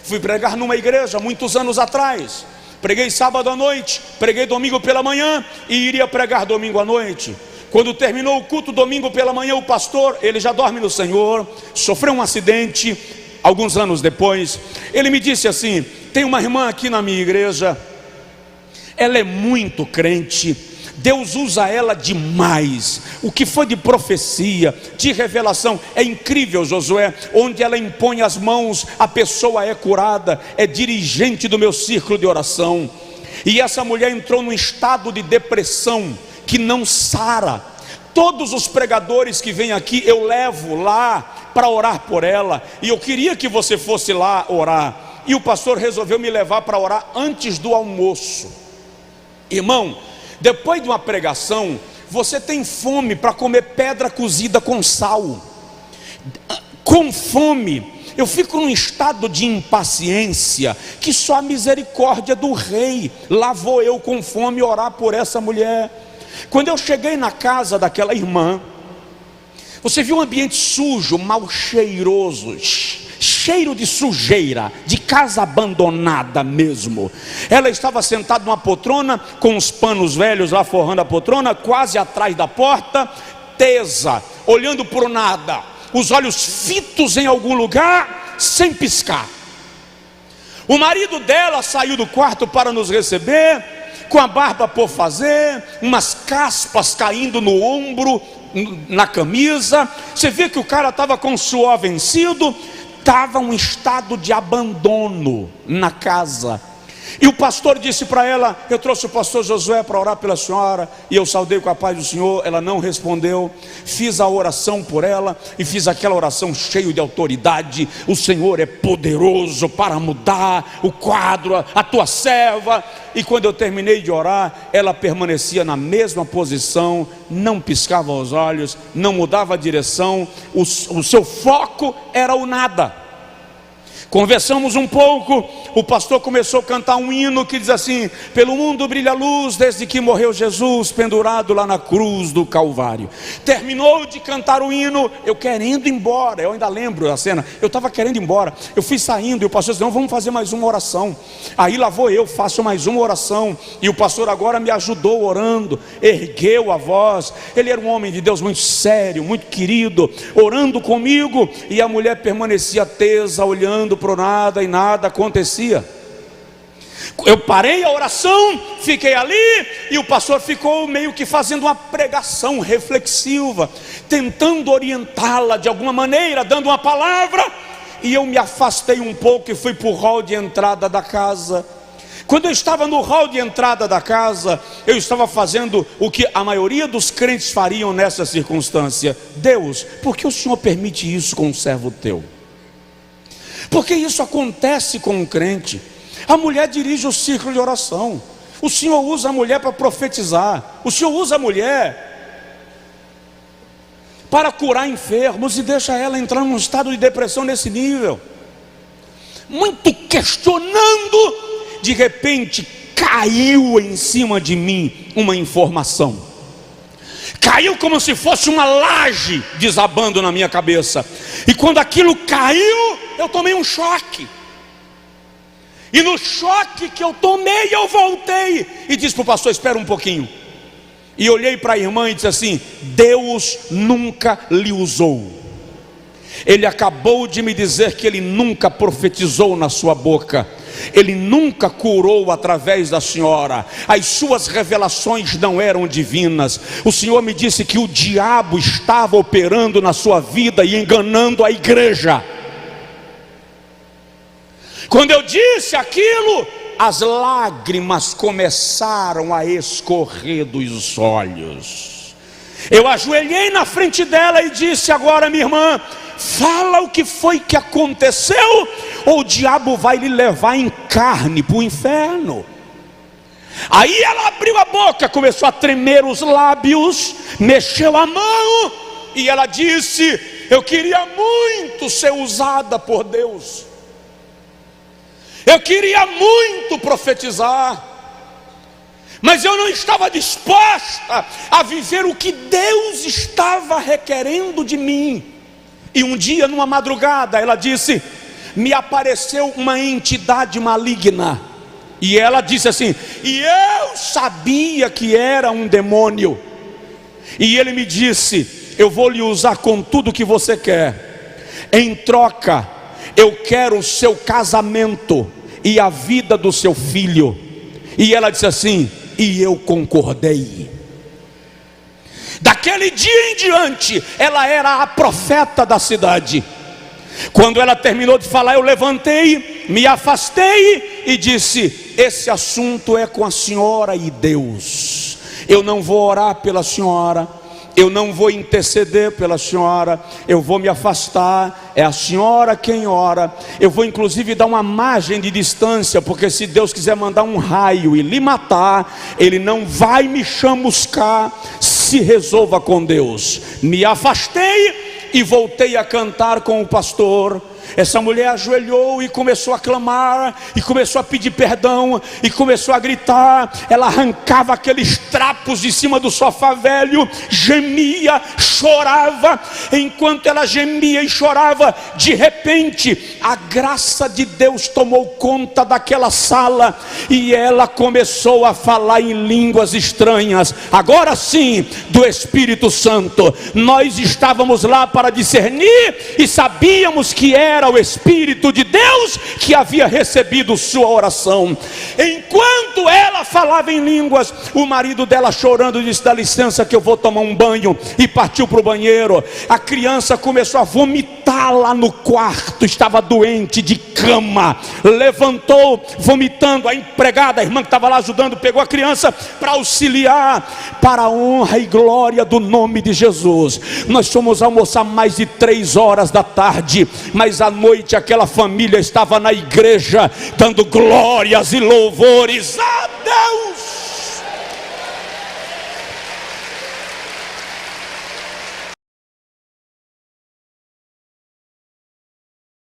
Fui pregar numa igreja muitos anos atrás. Preguei sábado à noite, preguei domingo pela manhã e iria pregar domingo à noite. Quando terminou o culto domingo pela manhã, o pastor, ele já dorme no Senhor, sofreu um acidente alguns anos depois. Ele me disse assim: tem uma irmã aqui na minha igreja, ela é muito crente, Deus usa ela demais. O que foi de profecia, de revelação, é incrível, Josué. Onde ela impõe as mãos, a pessoa é curada. É dirigente do meu círculo de oração. E essa mulher entrou num estado de depressão que não sara. Todos os pregadores que vêm aqui eu levo lá para orar por ela, e eu queria que você fosse lá orar. E o pastor resolveu me levar para orar antes do almoço. Irmão, depois de uma pregação, você tem fome para comer pedra cozida com sal. Com fome, eu fico num estado de impaciência que só a misericórdia do rei. Lá vou eu com fome orar por essa mulher. Quando eu cheguei na casa daquela irmã, você viu um ambiente sujo, mal cheiroso, cheiro de sujeira, de casa abandonada mesmo. Ela estava sentada numa poltrona, com os panos velhos lá forrando a poltrona, quase atrás da porta, tesa, olhando para o nada, os olhos fitos em algum lugar, sem piscar. O marido dela saiu do quarto para nos receber, com a barba por fazer, umas caspas caindo no ombro, na camisa. Você vê que o cara estava com o suor vencido, estava um estado de abandono na casa. E o pastor disse para ela: eu trouxe o pastor Josué para orar pela senhora. E eu saudei com a paz do Senhor. Ela não respondeu. Fiz a oração por ela, e fiz aquela oração cheio de autoridade: o Senhor é poderoso para mudar o quadro, a tua serva. E quando eu terminei de orar, ela permanecia na mesma posição, não piscava os olhos, não mudava a direção. O seu foco era o nada. Conversamos um pouco, o pastor começou a cantar um hino que diz assim: pelo mundo brilha a luz desde que morreu Jesus, pendurado lá na cruz do Calvário. Terminou de cantar o hino, eu querendo ir embora. Eu ainda lembro a cena, eu estava querendo ir embora. Eu fui saindo e o pastor disse: não, vamos fazer mais uma oração. Aí lá vou eu, faço mais uma oração. E o pastor agora me ajudou orando, ergueu a voz. Ele era um homem de Deus muito sério, muito querido, orando comigo. E a mulher permanecia tesa, olhando para nada, e nada acontecia. Eu parei a oração, fiquei ali, e o pastor ficou meio que fazendo uma pregação reflexiva, tentando orientá-la de alguma maneira, dando uma palavra. E eu me afastei um pouco e fui para o hall de entrada da casa. Quando eu estava no hall de entrada da casa, eu estava fazendo o que a maioria dos crentes fariam nessa circunstância: Deus, por que o Senhor permite isso com um servo teu? Porque isso acontece com um crente. A mulher dirige o círculo de oração. O Senhor usa a mulher para profetizar. O Senhor usa a mulher para curar enfermos e deixa ela entrar num estado de depressão nesse nível. Muito questionando, de repente caiu em cima de mim uma informação. Caiu como se fosse uma laje desabando na minha cabeça. E quando aquilo caiu, eu tomei um choque. E no choque que eu tomei, eu voltei e disse para o pastor: espera um pouquinho. E olhei para a irmã e disse assim: Deus nunca lhe usou. Ele acabou de me dizer que Ele nunca profetizou na sua boca. Ele nunca curou através da senhora. As suas revelações não eram divinas. O Senhor me disse que o diabo estava operando na sua vida e enganando a igreja. Quando eu disse aquilo, as lágrimas começaram a escorrer dos olhos. Eu ajoelhei na frente dela e disse: agora, minha irmã, fala o que foi que aconteceu, ou o diabo vai lhe levar em carne para o inferno. Aí ela abriu a boca, começou a tremer os lábios, mexeu a mão, e ela disse: eu queria muito ser usada por Deus, eu queria muito profetizar, mas eu não estava disposta a viver o que Deus estava requerendo de mim. E um dia, numa madrugada, ela disse: me apareceu uma entidade maligna. E ela disse assim: e eu sabia que era um demônio. E ele me disse: eu vou lhe usar com tudo que você quer. Em troca, eu quero o seu casamento e a vida do seu filho. E ela disse assim, e eu concordei. Daquele dia em diante, ela era a profeta da cidade. Quando ela terminou de falar, eu levantei, me afastei e disse: esse assunto é com a senhora e Deus. Eu não vou orar pela senhora, eu não vou interceder pela senhora, eu vou me afastar, é a senhora quem ora. Eu vou inclusive dar uma margem de distância, porque se Deus quiser mandar um raio e lhe matar, Ele não vai me chamuscar. Se resolva com Deus. Me afastei e voltei a cantar com o pastor. Essa mulher ajoelhou e começou a clamar, e começou a pedir perdão, e começou a gritar. Ela arrancava aqueles trapos de cima do sofá velho, gemia, chorava. Enquanto ela gemia e chorava, de repente a graça de Deus tomou conta daquela sala, e ela começou a falar em línguas estranhas, agora sim, do Espírito Santo. Nós estávamos lá para discernir, e sabíamos que era o Espírito de Deus que havia recebido sua oração. Enquanto ela falava em línguas, o marido dela chorando disse: dá licença que eu vou tomar um banho, e partiu para o banheiro. A criança começou a vomitar lá no quarto, estava doente de cama, levantou vomitando. A empregada, a irmã que estava lá ajudando, pegou a criança para auxiliar. Para a honra e glória do nome de Jesus, nós fomos almoçar mais de 3 horas da tarde, mas à noite aquela família estava na igreja dando glórias e louvores.